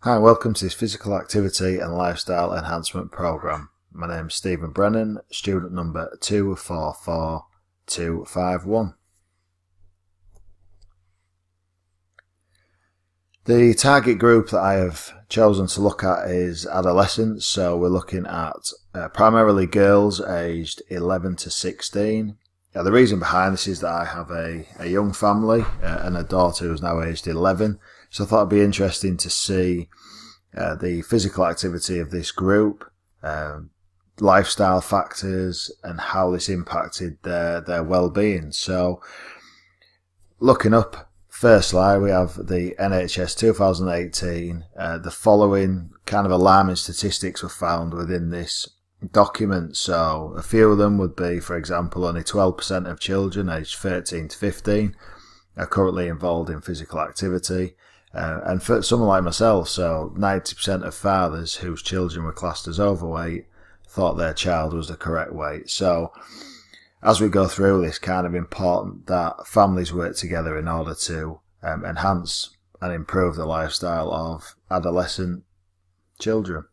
Hi, welcome to this physical activity and lifestyle enhancement program. My name is Stephen Brennan, student number 244251. The target group that I have chosen to look at is adolescents, so we're looking at primarily girls aged 11 to 16. The reason behind this is that I have a young family and a daughter who's now aged 11, so I thought it'd be interesting to see the physical activity of this group, lifestyle factors, and how this impacted their well-being. So, looking up, firstly, we have the NHS 2018. The following kind of alarming statistics were found within this document. So, a few of them would be, for example, only 12% of children aged 13 to 15 are currently involved in physical activity. And for someone like myself, so 90% of fathers whose children were classed as overweight thought their child was the correct weight. So as we go through this, kind of important that families work together in order to enhance and improve the lifestyle of adolescent children.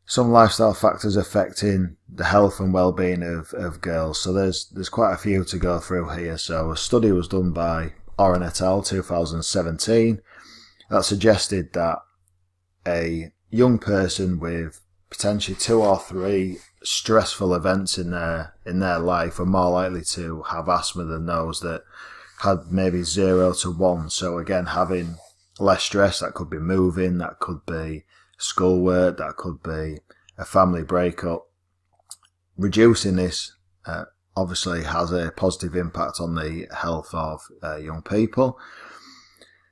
Some lifestyle factors affecting the health and well-being of girls. So there's quite a few to go through here. So a study was done by Oren et al. 2017 that suggested that a young person with potentially 2 or 3 stressful events in their life are more likely to have asthma than those that had maybe 0 to 1. So again, having less stress, that could be moving, that could be schoolwork, that could be a family breakup. Reducing this obviously has a positive impact on the health of young people.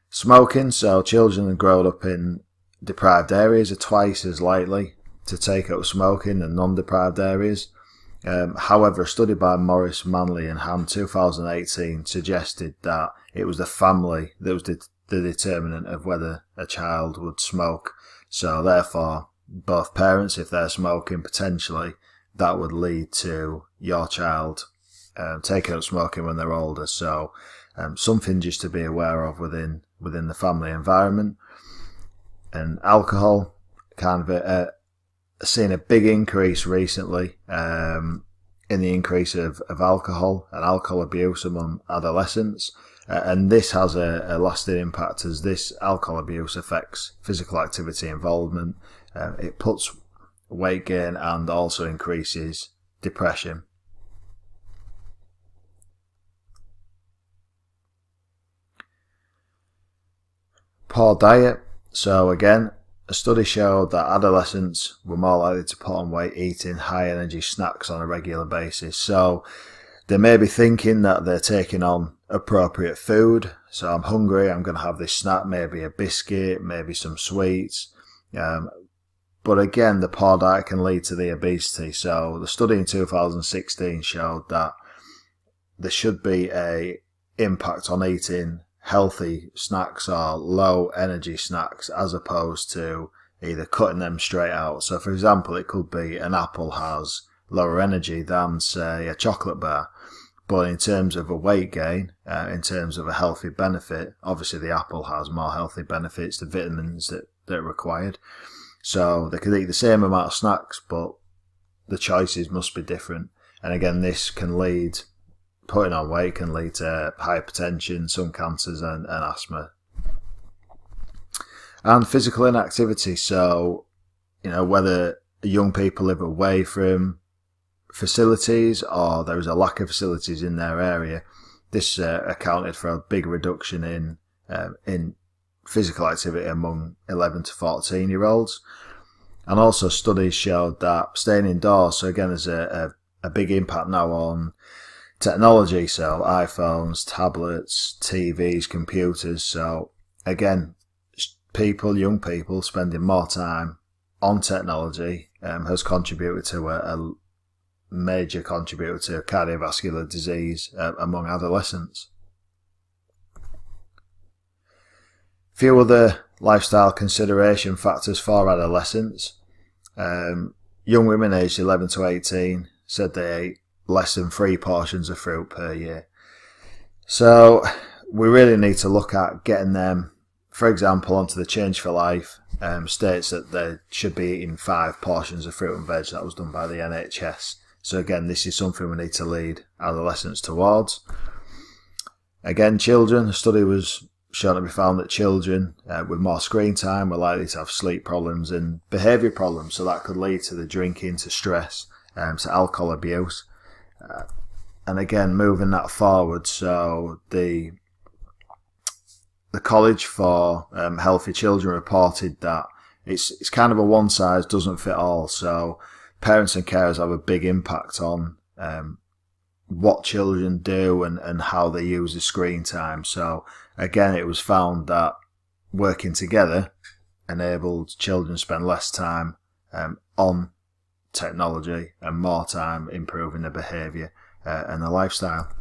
Smoking, so children who grow up in deprived areas are twice as likely to take up smoking than non-deprived areas. However, a study by Morris, Manley and Ham 2018 suggested that it was the family that was the determinant of whether a child would smoke. So therefore, both parents, if they're smoking, potentially that would lead to your child taking up smoking when they're older. So something just to be aware of within the family environment. And alcohol, kind of seen a big increase recently in the increase of alcohol and alcohol abuse among adolescents. And this has a lasting impact as this alcohol abuse affects physical activity involvement. It puts weight gain and also increases depression. Poor diet. So again, a study showed that adolescents were more likely to put on weight eating high energy snacks on a regular basis. So they may be thinking that they're taking on appropriate food. So I'm hungry, I'm going to have this snack, maybe a biscuit, maybe some sweets. But again, the poor diet can lead to the obesity. So the study in 2016 showed that there should be a impact on eating healthy snacks or low energy snacks as opposed to either cutting them straight out. So for example, it could be an apple has lower energy than, say, a chocolate bar. But in terms of a weight gain, in terms of a healthy benefit, obviously the apple has more healthy benefits, the vitamins that are required. So they could eat the same amount of snacks, but the choices must be different. And again, this can lead, putting on weight can lead to hypertension, some cancers and asthma. And physical inactivity. So, whether young people live away from facilities or there is a lack of facilities in their area, this accounted for a big reduction in physical activity among 11 to 14 year olds. And also studies showed that staying indoors, so again there's a big impact now on technology, so iPhones, tablets, TVs, computers. So again, young people spending more time on technology has contributed to a major contributor to cardiovascular disease among adolescents. Few other lifestyle consideration factors for adolescents. Young women aged 11 to 18 said they ate less than 3 portions of fruit per year. So we really need to look at getting them, for example, onto the Change for Life. States that they should be eating 5 portions of fruit and veg. That was done by the NHS. So again, this is something we need to lead adolescents towards. Again, children, a study was shown to be found that children with more screen time were likely to have sleep problems and behaviour problems. So that could lead to the drinking, to stress, to alcohol abuse. And again, moving that forward, so the College for Healthy Children reported that it's kind of a one size doesn't fit all. So parents and carers have a big impact on what children do and how they use the screen time. So again, it was found that working together enabled children to spend less time on technology and more time improving their behaviour and their lifestyle.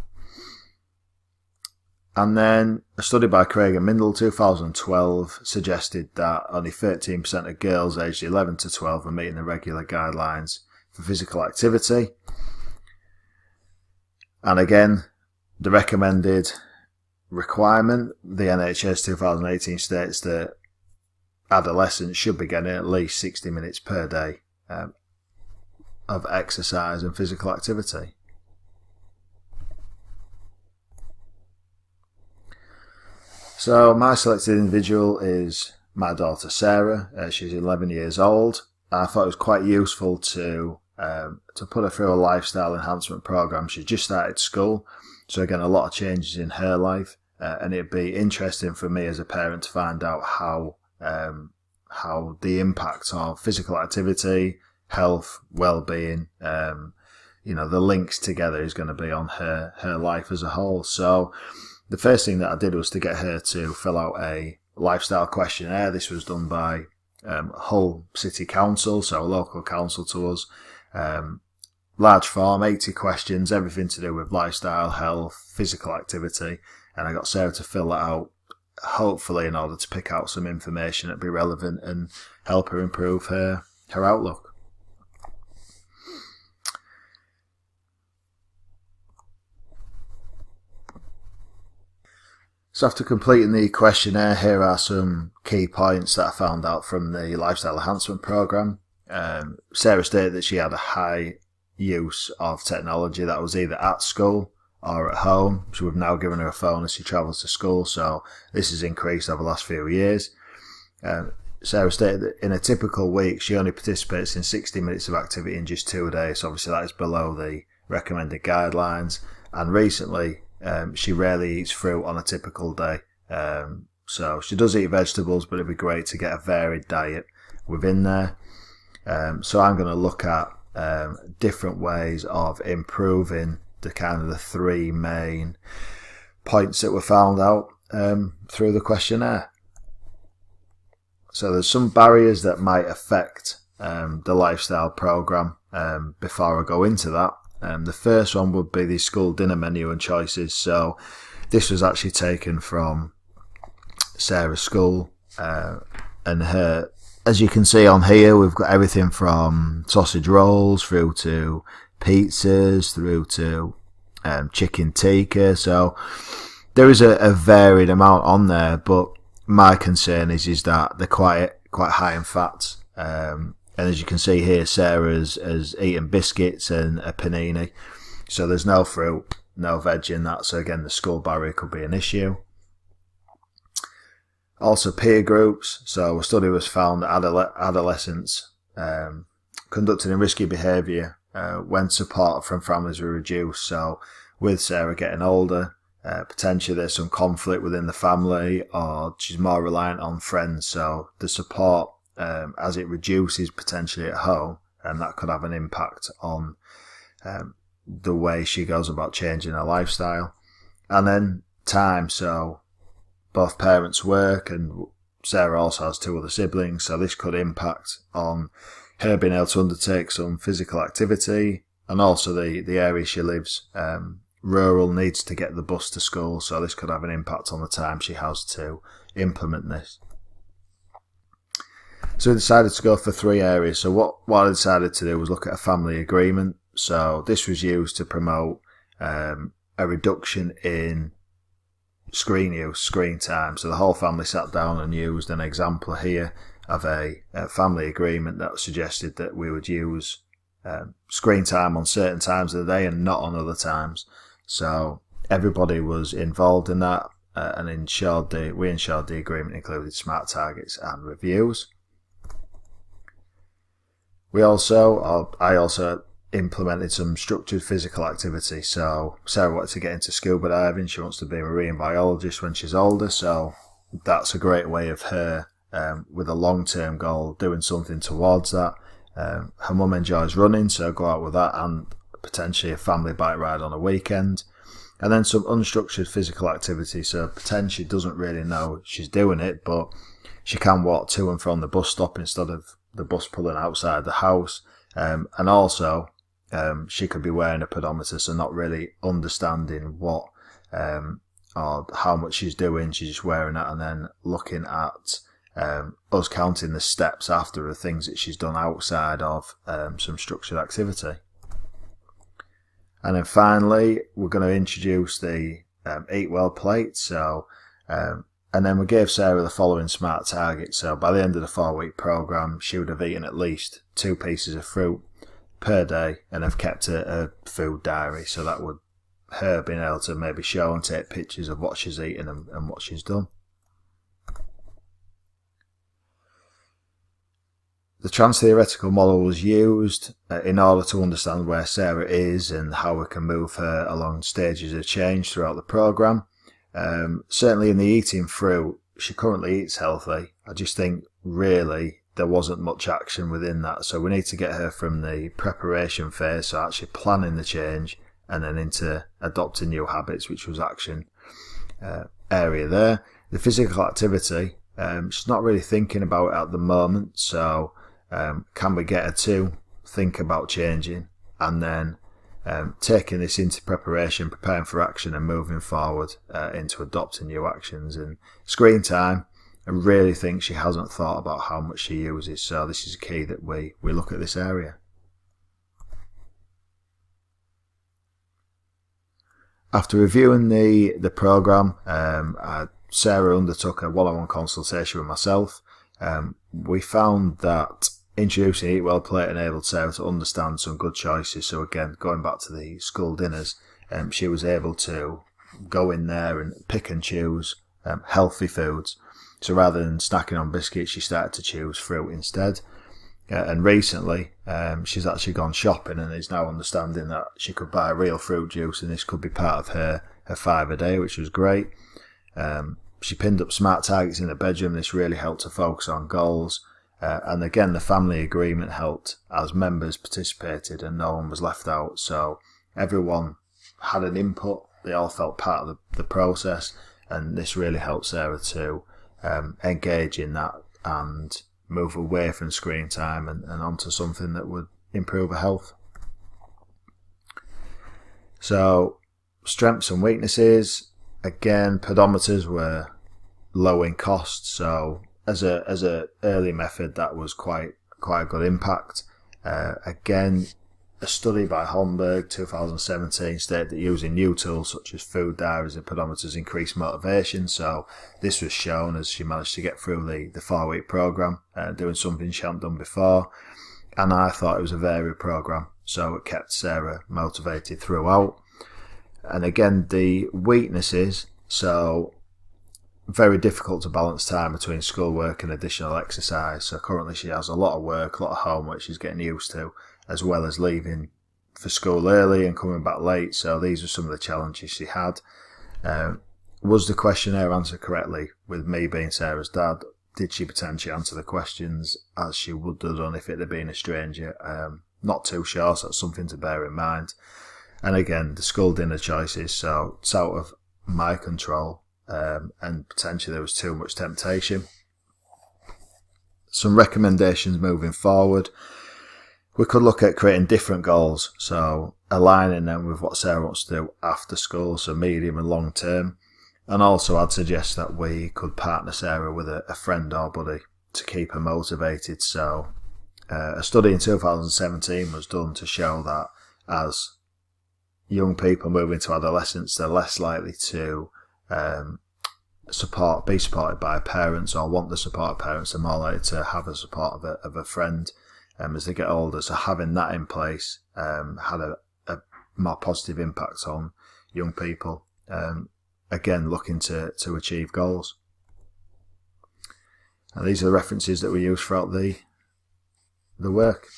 And then a study by Craig and Mindel, 2012, suggested that only 13% of girls aged 11 to 12 are meeting the regular guidelines for physical activity. And again, the recommended requirement, the NHS 2018 states that adolescents should be getting at least 60 minutes per day of exercise and physical activity. So my selected individual is my daughter Sarah. She's 11 years old. I thought it was quite useful to put her through a lifestyle enhancement program. She's just started school, so again a lot of changes in her life, and it'd be interesting for me as a parent to find out how the impact of physical activity, health, well-being, the links together is going to be on her life as a whole. So the first thing that I did was to get her to fill out a lifestyle questionnaire. This was done by Hull City Council, so a local council to us. Large form, 80 questions, everything to do with lifestyle, health, physical activity. And I got Sarah to fill that out, hopefully in order to pick out some information that'd be relevant and help her improve her outlook. So after completing the questionnaire, here are some key points that I found out from the Lifestyle Enhancement Programme. Sarah stated that she had a high use of technology that was either at school or at home. So we've now given her a phone as she travels to school, so this has increased over the last few years. Sarah stated that in a typical week she only participates in 60 minutes of activity in just 2 days, so obviously that is below the recommended guidelines. And recently she rarely eats fruit on a typical day. So she does eat vegetables, but it'd be great to get a varied diet within there. So I'm going to look at different ways of improving the 3 main points that were found out through the questionnaire. So there's some barriers that might affect the lifestyle program before I go into that. The first one would be the school dinner menu and choices. So this was actually taken from Sarah's school, and her, as you can see on here, we've got everything from sausage rolls through to pizzas, through to chicken tikka. So there is a varied amount on there, but my concern is that they're quite high in fats. And as you can see here, Sarah's has eaten biscuits and a panini. So there's no fruit, no veg in that. So again, the school barrier could be an issue. Also peer groups. So a study was found that adolescents conducting risky behaviour when support from families were reduced. So with Sarah getting older, potentially there's some conflict within the family, or she's more reliant on friends. So the support, as it reduces potentially at home, and that could have an impact on the way she goes about changing her lifestyle. And then time, so both parents work, and Sarah also has 2 other siblings, so this could impact on her being able to undertake some physical activity. And also the area she lives, rural, needs to get the bus to school, so this could have an impact on the time she has to implement this. So we decided to go for 3 areas. So what I decided to do was look at a family agreement. So this was used to promote a reduction in screen use, screen time. So the whole family sat down and used an example here of a family agreement that suggested that we would use screen time on certain times of the day and not on other times. So everybody was involved in that, and we ensured the agreement included smart targets and reviews. I also implemented some structured physical activity. So Sarah wanted to get into scuba diving. She wants to be a marine biologist when she's older. So that's a great way of her, with a long-term goal, doing something towards that. Her mum enjoys running, so go out with that, and potentially a family bike ride on a weekend. And then some unstructured physical activity. So potentially doesn't really know she's doing it, but she can walk to and from the bus stop instead of the bus pulling outside the house. And also, she could be wearing a pedometer, so not really understanding what or how much she's doing. She's just wearing that and then looking at us counting the steps after the things that she's done outside of some structured activity. And then finally, we're going to introduce the Eat Well plate. So, and then we gave Sarah the following smart targets. So by the end of the 4-week program, she would have eaten at least 2 pieces of fruit per day and have kept a food diary. So that would her being able to maybe show and take pictures of what she's eaten and what she's done. The trans-theoretical model was used in order to understand where Sarah is and how we can move her along stages of change throughout the programme. Certainly in the eating fruit, she currently eats healthy. I just think really there wasn't much action within that. So we need to get her from the preparation phase, so actually planning the change, and then into adopting new habits, which was action area there. The physical activity, she's not really thinking about it at the moment, so can we get her to think about changing and then taking this into preparation, preparing for action and moving forward into adopting new actions. And screen time, I really think she hasn't thought about how much she uses, so this is key that we look at this area. After reviewing the programme, Sarah undertook a one-on-one consultation with myself. We found that introducing Eat Well plate enabled Sarah to understand some good choices. So again, going back to the school dinners, she was able to go in there and pick and choose healthy foods. So rather than snacking on biscuits, she started to choose fruit instead. And recently, she's actually gone shopping and is now understanding that she could buy real fruit juice, and this could be part of her 5 a day, which was great. She pinned up smart targets in the bedroom. This really helped her focus on goals. And again, the family agreement helped as members participated and no one was left out. So everyone had an input. They all felt part of the process. And this really helped Sarah to engage in that and move away from screen time and onto something that would improve her health. So strengths and weaknesses. Again, pedometers were low in cost. So as a early method, that was quite a good impact. Again, a study by Holmberg 2017 stated that using new tools such as food diaries and pedometers increased motivation. So this was shown as she managed to get through the 4-week program, doing something she hadn't done before. And I thought it was a varied program, so it kept Sarah motivated throughout. And again, the weaknesses, so very difficult to balance time between schoolwork and additional exercise. So currently she has a lot of work, a lot of homework she's getting used to, as well as leaving for school early and coming back late. So these are some of the challenges she had. Was the questionnaire answered correctly? With me being Sarah's dad, did she potentially answer the questions as she would have done if it had been a stranger? Not too sure, so that's something to bear in mind. And again, the school dinner choices, so it's out of my control. And potentially there was too much temptation. Some recommendations moving forward. We could look at creating different goals, so aligning them with what Sarah wants to do after school, so medium and long term. And also I'd suggest that we could partner Sarah with a friend or buddy to keep her motivated. So a study in 2017 was done to show that as young people move into adolescence, they're less likely to be supported by parents or want the support of parents, they're more likely to have the support of a friend as they get older. So having that in place had a more positive impact on young people, again looking to achieve goals. And these are the references that we use throughout the work.